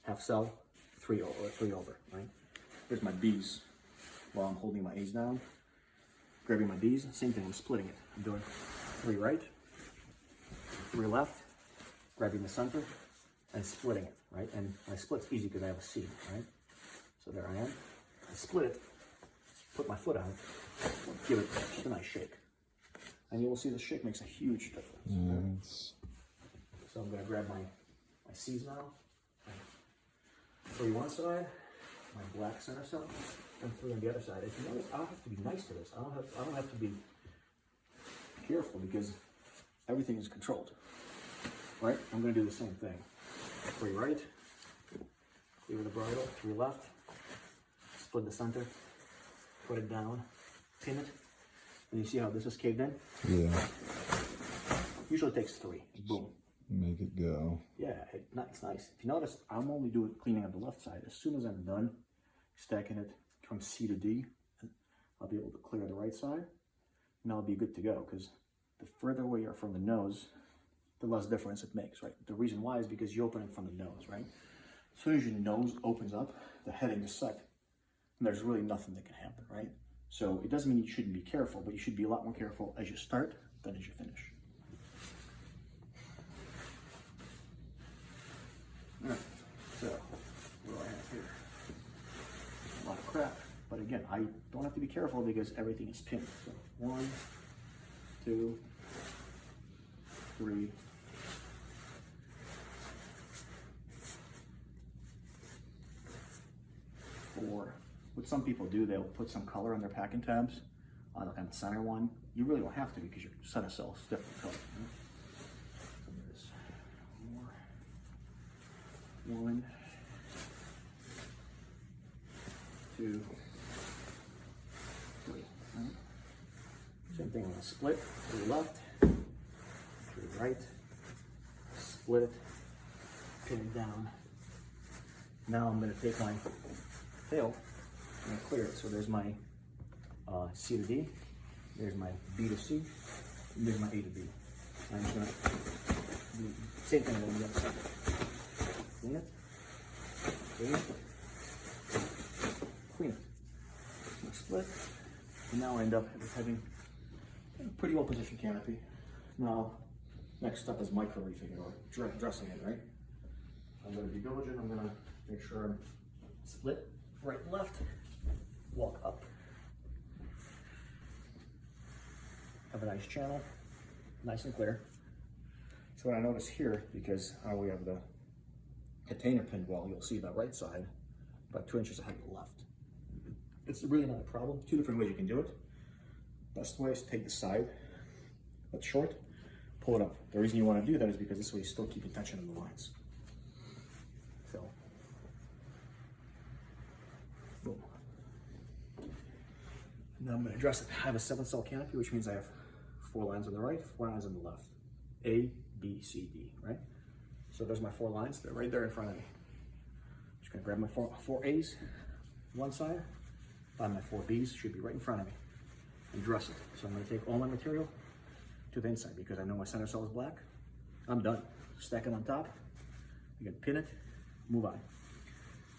half cell, three over, right? Here's my B's. While I'm holding my A's down, grabbing my B's, same thing, I'm splitting it. I'm doing 3 right, 3 left, grabbing the center, and splitting it, right? And my split's easy because I have a C, right? So there I am. I split it, put my foot out, give it just a nice shake. And you will see the shake makes a huge difference. Yes. So I'm gonna grab my C's now. 3 one side, my black center cell, and 3 on the other side. If you notice, I don't have to be nice to this. I don't have to be careful because everything is controlled. Right? I'm gonna do the same thing. 3 right, 3 with the bridle, 3 left, split the center, put it down, pin it, and you see how this is caved in? Yeah. Usually it takes 3. Boom. Make it go. Yeah, it's nice. If you notice, I'm only doing cleaning on the left side. As soon as I'm done stacking it from C to D, I'll be able to clear the right side, and I'll be good to go, because the further away you are from the nose, the less difference it makes, right? The reason why is because you open it from the nose, right? As soon as your nose opens up, the heading is set, and there's really nothing that can happen, right? So it doesn't mean you shouldn't be careful, but you should be a lot more careful as you start than as you finish. All right, so what do I have here? A lot of crap, but again, I don't have to be careful because everything is pinned. So 1, 2, 3, 4. What some people do, they'll put some color on their packing tabs on the center one. You really don't have to because your center cell is different color. Right? So there's more. 1, 2, 3. Right? Same thing, I'm gonna split 3 left, 3 right, split it, pin it down. Now I'm gonna take my tail and clear it. So there's my C to D, there's my B to C, and there's my A to B. I'm just gonna do the same thing on the other side. Clean it, clean it, clean it. Split, and now I end up with having a pretty well positioned canopy. Now, next step is micro reefing it or dressing it, right? I'm gonna be diligent, I'm gonna make sure I'm split, right and left, walk up. Have a nice channel, nice and clear. So what I notice here, because we have the container pinned well, you'll see the right side about 2 inches ahead of the left. It's really not a problem. 2 different ways you can do it. Best way is to take the side that's short, pull it up. The reason you want to do that is because this way you still keep tension in the lines. So, boom. Now I'm going to address it. I have a 7-cell canopy, which means I have 4 lines on the right, 4 lines on the left. A, B, C, D, right? So there's my 4 lines. They're right there in front of me. Just going to grab my four A's, one side, find my 4 B's, should be right in front of me, and dress it. So I'm going to take all my material to the inside because I know my center cell is black. I'm done. Stack it on top. You can pin it, move on.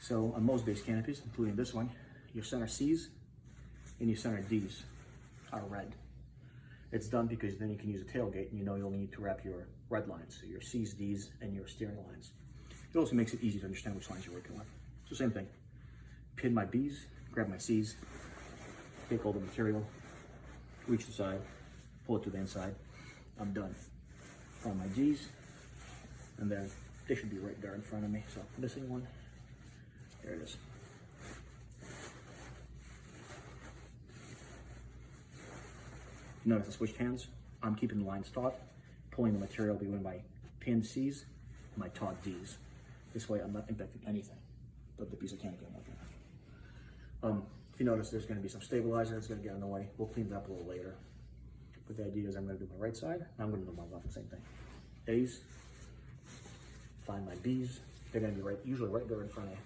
So on most base canopies, including this one, your center C's and your center D's are red. It's done because then you can use a tailgate and you know you only need to wrap your red lines, so your C's, D's, and your steering lines. It also makes it easy to understand which lines you're working with. So same thing. Pin my B's, grab my C's, take all the material, reach the side, pull it to the inside. I'm done. Find my G's, and then they should be right there in front of me. So missing one, there it is. Notice I switched hands. I'm keeping the lines taut, pulling the material between my pinned C's and my taut D's. This way I'm not impacting anything but the piece of canopy I'm working on. If you notice, there's going to be some stabilizer that's going to get in the way. We'll clean that up a little later. But the idea is I'm going to do my right side, and I'm going to do my left, the same thing. A's, find my B's. They're going to be usually right there in front of you.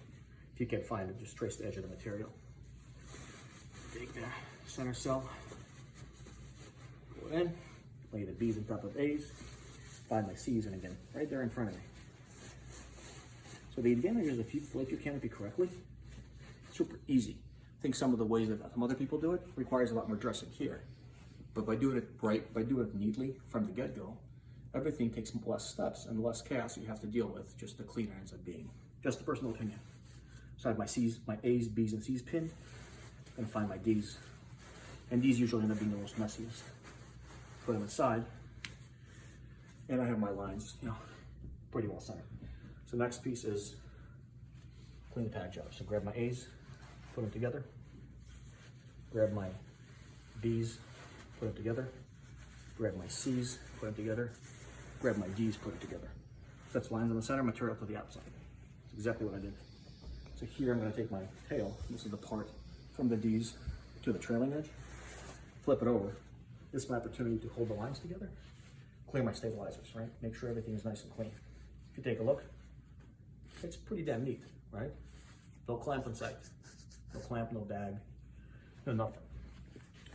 If you can't find it, just trace the edge of the material. Take the center cell, go in, lay the B's on top of A's, find my C's, and again, right there in front of me. So the advantage is if you flake your canopy correctly, it's super easy. I think some of the ways that some other people do it requires a lot more dressing here. But by doing it right, by doing it neatly from the get-go, everything takes less steps and less chaos you have to deal with, just the cleaner ends up being. Just a personal opinion. So I have my C's, my A's, B's, and C's pinned. I'm gonna find my D's. And D's usually end up being the most messiest. Put them aside. And I have my lines, you know, pretty well centered. So next piece is clean the pad job. So grab my A's, put them together. Grab my B's, put them together. Grab my C's, put them together. Grab my D's, put them together. So that's lines on the center, material to the outside. That's exactly what I did. So here I'm gonna take my tail, this is the part from the D's to the trailing edge, flip it over. This is my opportunity to hold the lines together, clear my stabilizers, right? Make sure everything is nice and clean. If you take a look, it's pretty damn neat, right? No clamp in sight. No clamp, no dag, no nothing.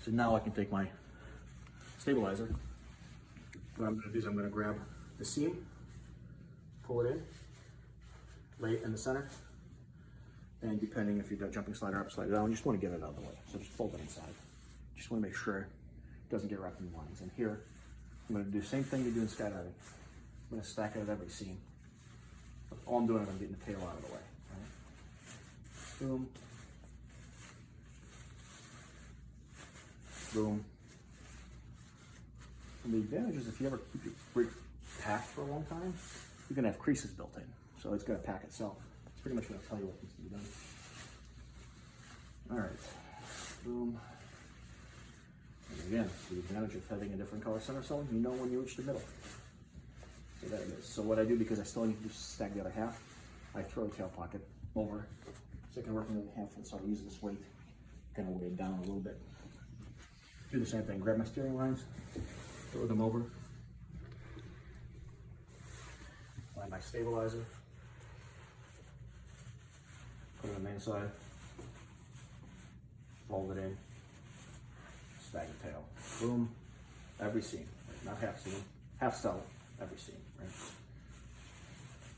So now I can take my stabilizer. What I'm gonna do is I'm gonna grab the seam, pull it in, lay it in the center, and depending if you've got jumping slider up, slider down, you just wanna get it out of the way. So just fold it inside. Just wanna make sure it doesn't get wrapped in the lines. And here, I'm gonna do the same thing you do in skydiving. I'm gonna stack it at every seam. All I'm doing is I'm getting the tail out of the way. Right? Boom. Boom. And the advantage is if you ever keep your rig packed for a long time, you're gonna have creases built in. So it's gonna pack itself. It's pretty much gonna tell you what needs to be done. All right, boom. And again, the advantage of having a different color center sewing, you know when you reach the middle. So there it is. So what I do, because I still need to just stack the other half, I throw the tail pocket over so I can work another half, and so I use this weight, kind of weigh it down a little bit. Do the same thing, grab my steering lines, throw them over, find my stabilizer, put it on the main side, fold it in, stack the tail, boom, every seam, right? Not half seam, half cell, every seam, right?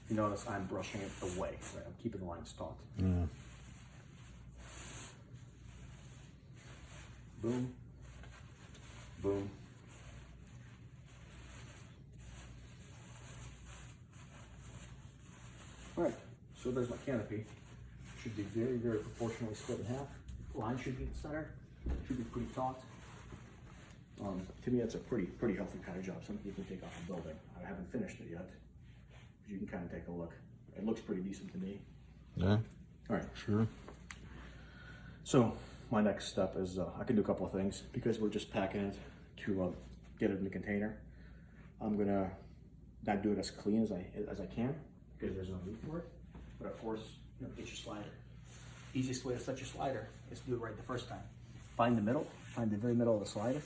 You notice I'm brushing it away, right? I'm keeping the lines taut. Yeah. Boom, boom. All right, so there's my canopy. Should be very, very proportionally split in half. Line should be in the center. Should be pretty taut. To me, that's a pretty healthy kind of job. Something you can take off a building. I haven't finished it yet, but you can kind of take a look. It looks pretty decent to me. Yeah. All right. Sure. So my next step is I can do a couple of things because we're just packing it to get it in the container. I'm gonna not do it as clean as I can because there's no need for it. But of course, you know, get your slider. Easiest way to set your slider is to do it right the first time. Find the middle, find the very middle of the slider.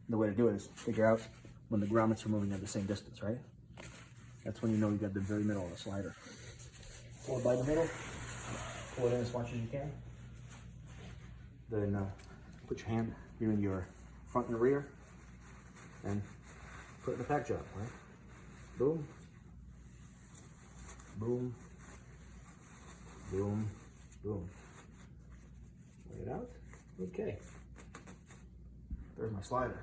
The way to do it is figure out when the grommets are moving at the same distance, right? That's when you know you got the very middle of the slider. Pull it by the middle, pull it in as much as you can. Then put your hand here in your front and rear and put it in the pack job, right? Boom, boom, boom, boom. Lay it out, okay. There's my slider.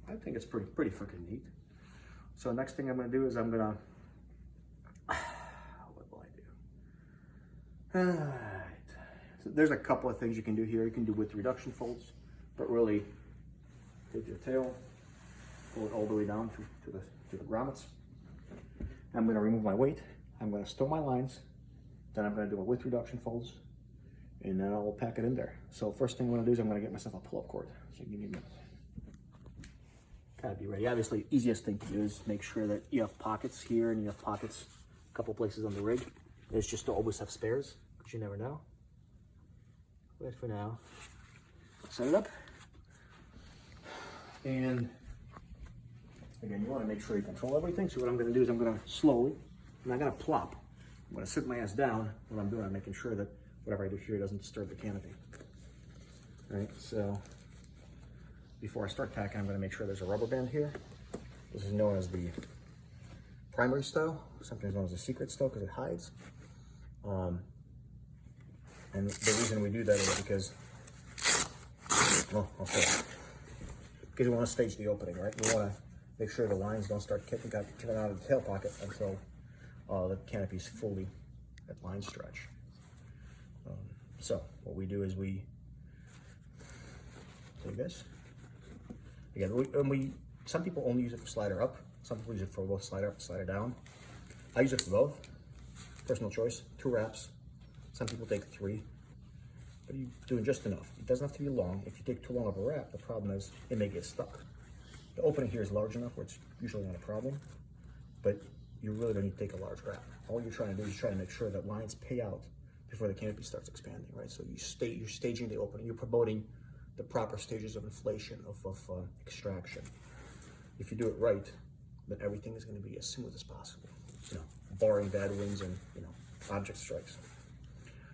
I think it's pretty freaking neat. So next thing I'm gonna do is I'm gonna, what will I do? All right. So there's a couple of things you can do here. You can do width reduction folds, but really take your tail, pull it all the way down to the grommets. I'm gonna remove my weight. I'm gonna stow my lines. Then I'm gonna do a width reduction folds, and then I'll pack it in there. So first thing I'm gonna do is I'm gonna get myself a pull-up cord. So give me a minute. Kind of be ready. Obviously, easiest thing to do is make sure that you have pockets here and you have pockets a couple places on the rig. Is just to always have spares, because you never know. But for now, set it up. And again, you want to make sure you control everything. So what I'm going to do is I'm going to slowly, I'm not going to plop. I'm going to sit my ass down. What I'm doing, I'm making sure that whatever I do here doesn't disturb the canopy. All right, so before I start packing, I'm going to make sure there's a rubber band here. This is known as the primary style, sometimes known as a secret style because it hides. And the reason we do that is because, well, because we want to stage the opening, right? We want to make sure the lines don't start kicking out of the tail pocket until the canopy is fully at line stretch. So what we do is we take this. Again, some people only use it for slider up. Some people use it for both slider up and slider down. I use it for both. Personal choice, 2 wraps. Some people take 3, but you're doing just enough. It doesn't have to be long. If you take too long of a wrap, the problem is it may get stuck. The opening here is large enough where it's usually not a problem, but you really don't need to take a large wrap. All you're trying to do is try to make sure that lines pay out before the canopy starts expanding, right? So you're staging the opening. You're promoting the proper stages of inflation, of extraction. If you do it right, then everything is going to be as smooth as possible, barring bad winds and object strikes.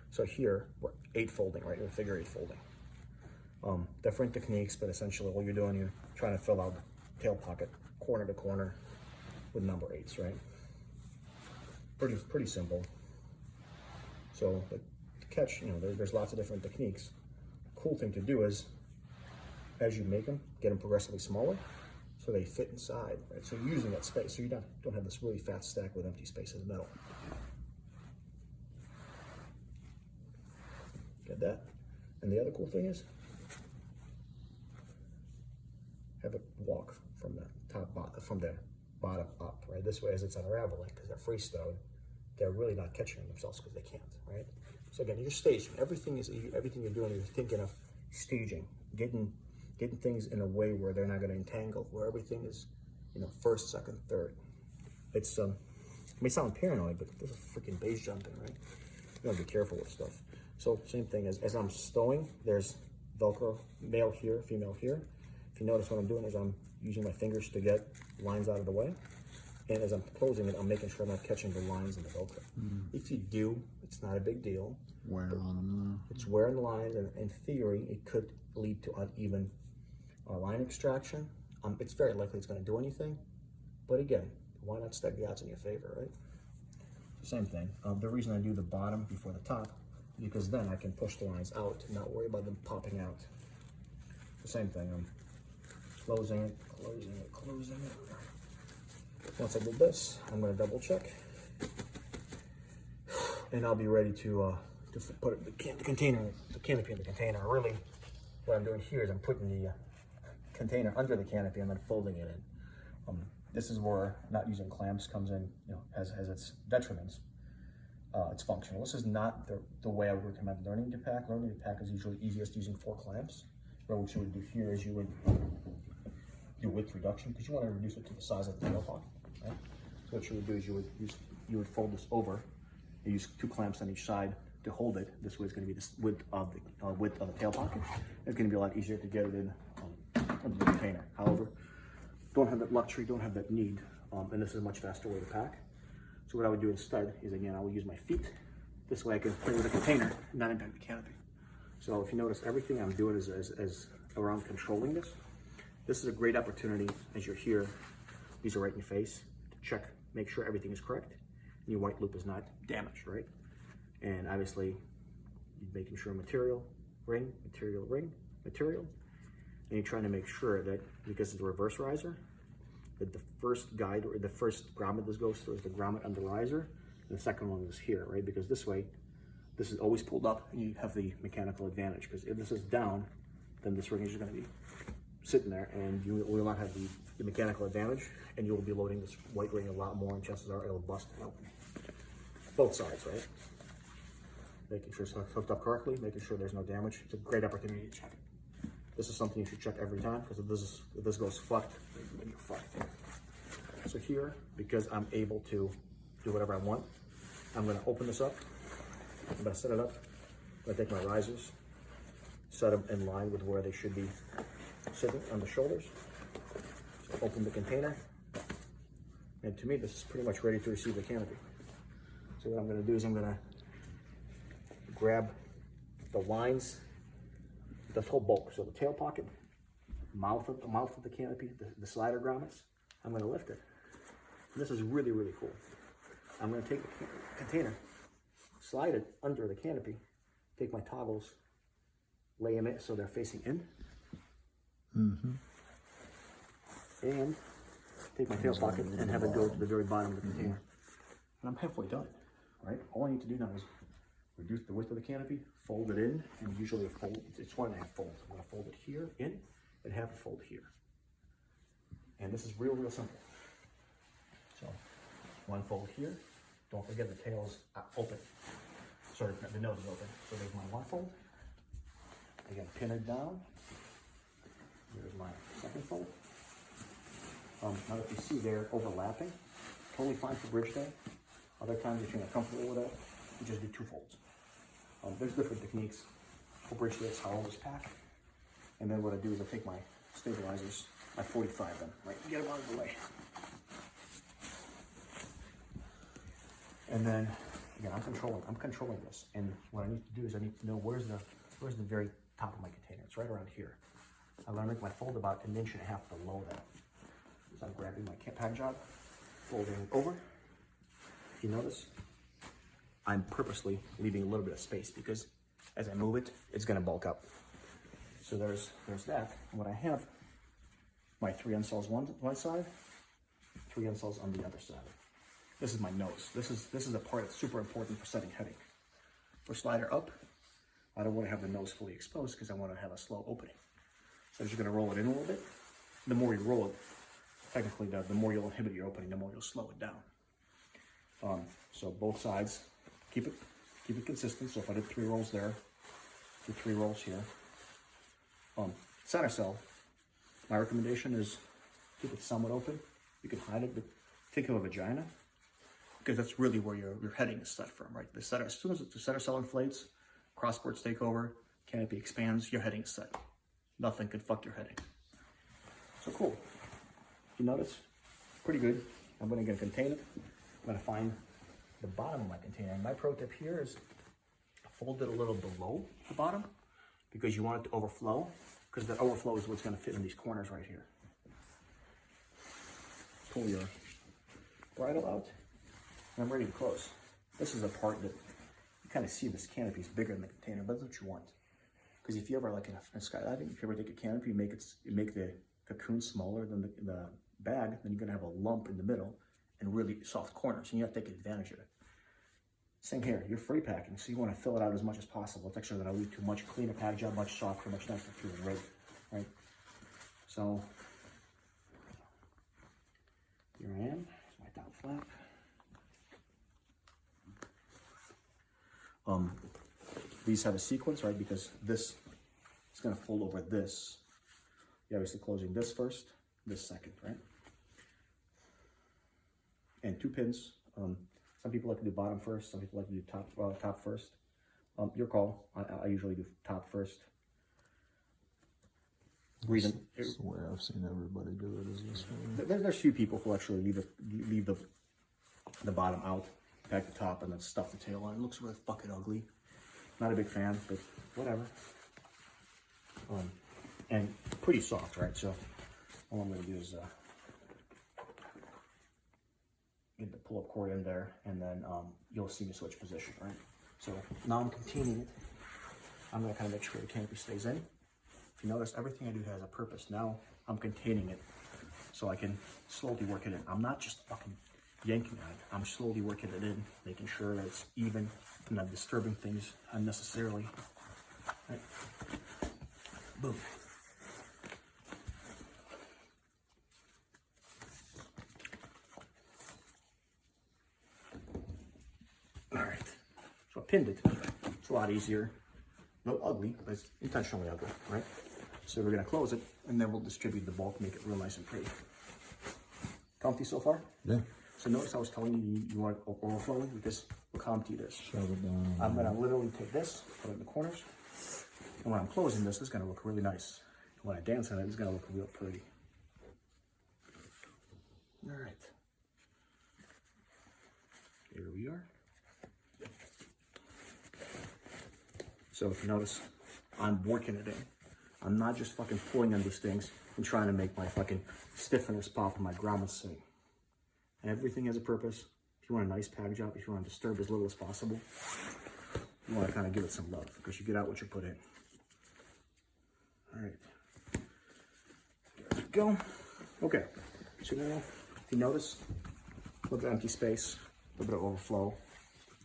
So here we're 8 folding, right? We're figure 8 folding. Different techniques, but essentially all you're doing, you're trying to fill out the tail pocket corner to corner with number 8s, right? Pretty simple. So but to catch, there's lots of different techniques. Cool thing to do is, as you make them, get them progressively smaller so they fit inside, right? So you're using that space, so you don't have this really fat stack with empty space in the middle. Get that? And the other cool thing is, have it walk from the bottom up, right? This way, as it's unraveling, because they're free-stowed, they're really not catching themselves because they can't, right? So again, you're staging. Everything you're doing, you're thinking of staging, getting things in a way where they're not going to entangle, where everything is, first, second, third. It's it may sound paranoid, but this is freaking base jumping, right? You gotta be careful with stuff. So same thing as I'm stowing, there's Velcro, male here, female here. If you notice what I'm doing is I'm using my fingers to get lines out of the way. And as I'm closing it, I'm making sure I'm not catching the lines in the Velcro. If you do, it's not a big deal. Wear on them It's wearing the lines, and in theory, it could lead to uneven line extraction. It's very likely it's going to do anything, but again, why not stack the odds in your favor, right? Same thing. The reason I do the bottom before the top is because then I can push the lines out and not worry about them popping out. The same thing. I'm closing it, closing it, closing it. Once I did this, I'm going to double check, and I'll be ready to put the canopy in the container. Really, what I'm doing here is I'm putting the container under the canopy and then folding it in. This is where not using clamps comes in, has its detriments. It's functional. This is not the way I would recommend learning to pack. Learning to pack is usually easiest using 4 clamps. But what you would do here is you would do width reduction because you want to reduce it to the size of the tail pocket. Right? So what you would do is you would fold this over. You use 2 clamps on each side to hold it. This way it's going to be the width of the tail pocket. It's going to be a lot easier to get it in into the container. However, don't have that luxury, don't have that need, and this is a much faster way to pack. So what I would do instead is, again, I will use my feet. This way I can play with the container and not impact the canopy. So if you notice, everything I'm doing is around controlling this. This is a great opportunity as you're here. These are right in your face to check, make sure everything is correct and your white loop is not damaged, right? And obviously, you're making sure material, ring, material, ring, material. And you're trying to make sure that, because it's a reverse riser, that the first guide or the first grommet this goes through is the grommet on the riser, and the second one is here, right? Because this way, this is always pulled up and you have the mechanical advantage. Because if this is down, then this ring is just going to be sitting there and you will not have the mechanical advantage, and you will be loading this white ring a lot more, and chances are it'll bust and open. Both sides, right? Making sure it's hooked up correctly, making sure there's no damage. It's a great opportunity to check it. This is something you should check every time, because if this goes fucked, then you're fucked. So here, because I'm able to do whatever I want, I'm going to open this up. I'm going to set it up. I'm going to take my risers, set them in line with where they should be sitting on the shoulders. So open the container, and to me, this is pretty much ready to receive the canopy. So what I'm going to do is I'm going to grab the lines, this whole bulk, so the tail pocket, mouth of the canopy, the slider grommets. I'm going to lift it. This is really, really cool. I'm gonna take the container, slide it under the canopy, take my toggles, lay them in so they're facing in, and take my tail pocket and have it go to the very bottom of the container. And I'm halfway done, right? All I need to do now is reduce the width of the canopy, fold it in, and usually it's 1.5 folds. I'm gonna fold it here in and have it fold here. And this is real, real simple. So, one fold here. Don't forget the tail's open. Sorry, the nose is open. So there's my one fold. Again, pin it down. Here's my second fold. Now if you see they're overlapping, totally fine for bridge day. Other times if you're not comfortable with that, you just do 2 folds. There's different techniques for bridge day. It's how I always pack. And then what I do is I take my stabilizers, my 45 then, right? Get them out of the way. And then again, I'm controlling this. And what I need to do is I need to know where's the very top of my container. It's right around here. I'm gonna make my fold about 1.5 inches below that. So I'm grabbing my pack job, folding it over. If you notice, I'm purposely leaving a little bit of space because as I move it, it's gonna bulk up. So there's that. And what I have, my 3 end cells one side, 3 end cells on the other side. This is my nose. This is a part that's super important for setting heading. For slider up, I don't want to have the nose fully exposed because I want to have a slow opening. So I'm just going to roll it in a little bit. The more you roll it, technically the more you'll inhibit your opening, the more you'll slow it down. So both sides, keep it consistent. So if I did 3 rolls there, do 3 rolls here. Center cell, my recommendation is keep it somewhat open. You can hide it, but think of a vagina, because that's really where your heading is set from, right? As soon as the center cell inflates, crossboards take over, canopy expands, your heading is set. Nothing could fuck your heading. So cool. You notice? Pretty good. I'm gonna contain it. I'm gonna find the bottom of my container. And my pro tip here is fold it a little below the bottom because you want it to overflow, because the overflow is what's gonna fit in these corners right here. Pull your bridle out. And I'm ready to close. This is a part that you kind of see this canopy is bigger than the container, but that's what you want. Because if you ever, like in a skydiving, if you ever take a canopy, you make the cocoon smaller than the bag, then you're gonna have a lump in the middle and really soft corners, and you have to take advantage of it. Same here, you're free packing, so you want to fill it out as much as possible. It's actually gonna leave too much. Cleaner pack job, much softer, much nicer feeling, right? So here I am. Here's my top flap. These have a sequence, right? Because this is going to fold over this. You're obviously closing this first, this second, right? And 2 pins. Some people like to do bottom first. Some people like to do top first. Your call. I usually do top first. Reason. That's the way I've seen everybody do it is this way. There's few people who actually leave the bottom out, pack the top, and then stuff the tail on. It looks really fucking ugly. Not a big fan, but whatever. And pretty soft, right? So all I'm gonna do is get the pull-up cord in there, and then you'll see me switch position, right? So now I'm containing it. I'm gonna kind of make sure the canopy stays in. If you notice, everything I do has a purpose. Now I'm containing it so I can slowly work it in. I'm not just fucking yanking on it. I'm slowly working it in, making sure that it's even, I'm not disturbing things unnecessarily. Right. Boom. All right. So I pinned it. It's a lot easier. No ugly, but it's intentionally ugly, right? So we're gonna close it, and then we'll distribute the bulk, make it real nice and pretty. Comfy so far? Yeah. So notice I was telling you want it overflowing, because look how empty it is. Shove it down. I'm gonna literally take this, put it in the corners, and when I'm closing this, it's gonna look really nice. When I dance on it, it's gonna look real pretty. All right. Here we are. So if you notice, I'm working it in. I'm not just fucking pulling on these things and trying to make my fucking stiffeners pop and my grommets sing. Everything has a purpose. If you want a nice pack job, if you want to disturb as little as possible, you want to kind of give it some love because you get out what you put in. All right. There we go. Okay. So now, if you notice, a little bit of empty space, a little bit of overflow,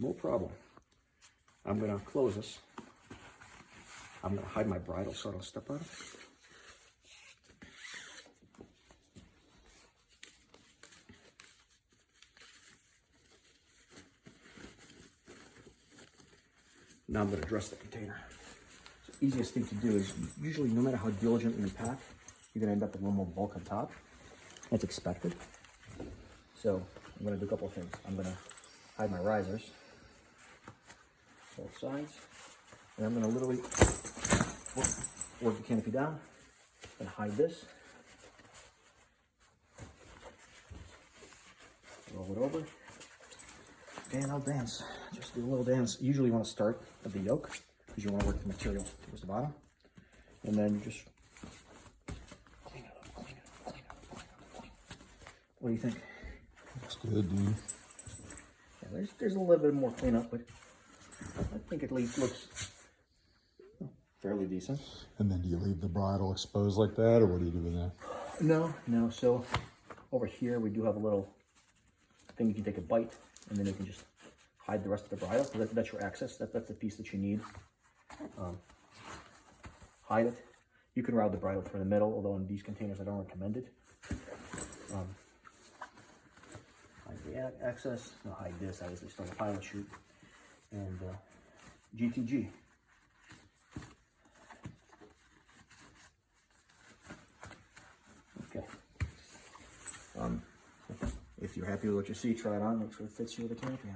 no problem. I'm going to close this. I'm going to hide my bridle so I don't step on it. Now I'm going to dress the container. So the easiest thing to do is usually, no matter how diligently you pack, you're going to end up with a little more bulk on top. That's expected. So I'm going to do a couple of things. I'm going to hide my risers, both sides, and I'm going to literally work the canopy down and hide this. Roll it over. And I'll dance. Just do a little dance. Usually you want to start at the yoke because you want to work the material towards the bottom. And then you just clean it up, clean it up, clean it up, clean it up, clean it up. What do you think? Looks good, dude. Yeah, there's a little bit more cleanup, but I think at least looks fairly decent. And then do you leave the bridle exposed like that, or what do you do with that? No. So over here we do have a little thing you can take a bite, and then you can just hide the rest of the bridle. So that's your access. That's the piece that you need. Hide it. You can route the bridle through the middle, although in these containers I don't recommend it. Hide the access. No, hide this. Obviously, still a pilot chute. And GTG. Okay. If you're happy with what you see, try it on. Make sure it fits you with the canopy.